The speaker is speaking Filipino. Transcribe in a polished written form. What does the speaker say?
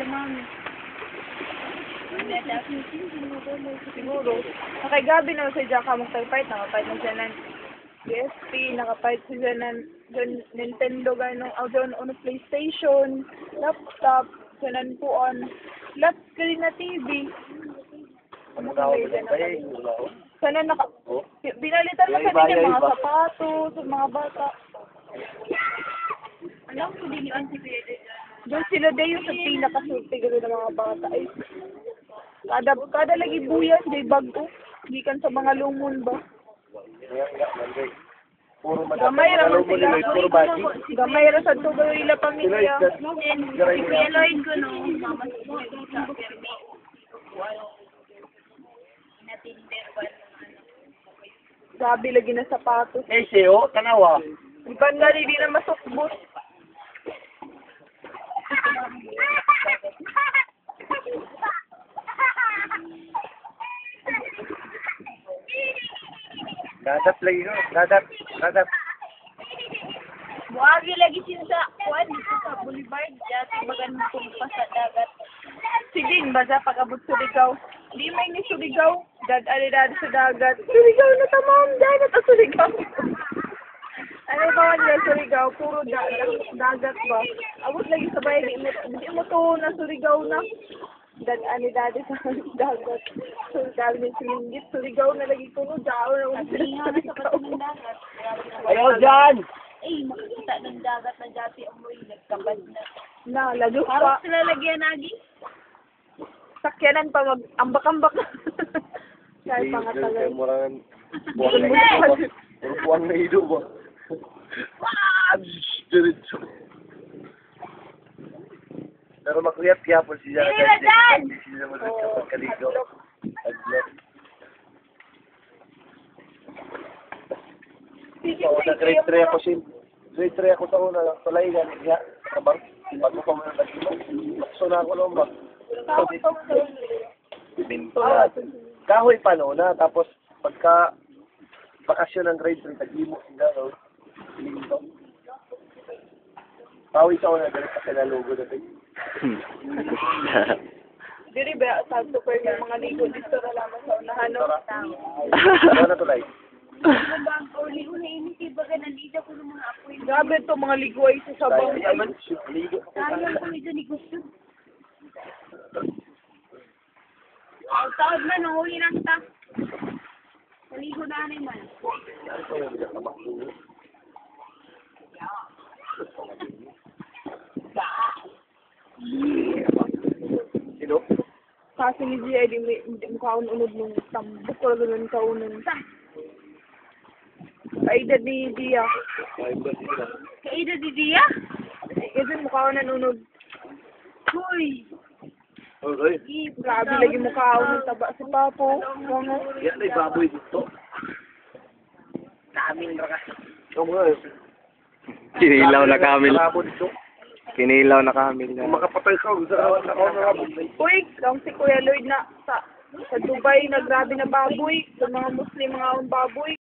mami. Siguro. Nakaigabi naman sa Jaka magtagpahit. Nakapahit na siya ng PSP. Nakapahit siya ng Nintendo ganong ano PlayStation. Laptop. Siya po on. Laptop ka rin na TV. Sana binalitan mo sa din yung mga sapatos, mga bata. Alam ko din yung si Bede. Doon sila din yung sa pinakasulti gano'n ng mga bata. Ay, kada lagi buyan, day bago. Gikan sa mga lumon ba? Gamay ra sila. Gamay ra sa tubo nila pamilya. Si Kuya Lloyd ko, no? Mama ko sa Permi. Natinder ba? Sabi lagi na sapatos. Eh, siyo, tanawa. Iban nga hindi na masukbot. Dadat lagi no, dadat. Buwagi lagi siya sa kuwan dito sa Boulevard. Dati bagan kung pa sa dagat. Sige, basta pag-abot Surigao. Di may ni Surigao. Dad sa dagat. Surigao na tamam, dad na ta Surigao. Ano ba nila Surigao? Puro dagat ba? Abot lagi sa bayan, di mo to na Surigao na. Dad sa dagat. Surigao ni Silinggit. Surigao na lagi ko no. Dao na ulit Lingaw na sa pati ng dagat. Ayaw dyan! Eh, makikita ng dagat na dati amoy nagkabad na. Lalo Parang pa. sila lagyan lagi. Sakyanan pa ambak-ambak. Kahit mga tagal. Murang buwang na ido ba? Diretso. Pero makuyat-kaya po siya. Hindi na dyan! Hindi naman sa pagkaligo. Adlok. Oo, sa grade 3 ako sin. Grade 3 ako sa una. Palay ganit niya. Kabang. Bago pa mo nang nagino. Lakso na ako noon ba? Pinto na. Kahoy pa no na. Tapos pagka bakasyon ng grade 3, tag-imo sila. No? Pinto. Pawi sa una. Ganit kasi nalugo na tayo. Diri ba sa super yung mga ligo dito na lamang sa unahan no. Ano na tulay? Bang uli ini si baga nandito ko ng mga apoy. Grabe to mga ligo ay sa sabang. Ligo. Sayang ko ito ni gusto. Taod na no, huli na kita. Maligo na rin man. Sino? Kasi ni Gia di mo kaununod nung tambok ko lang kaunon. Ay dad ni Gia. Kaida di dia? Kasi mo kaununod. Hoy! Okay. Grabe lagi mo kaunon taba si Papo. Mga Yan ay baboy dito. Daming rakas. Oo nga. Kinilaw na kamil. Marabo dito. Kinilaw na kamil. Kung makapatay ka, sa honorable. Uy, lang si Kuya Lloyd na sa Dubai na grabe na baboy. Sa mga Muslim mga baboy.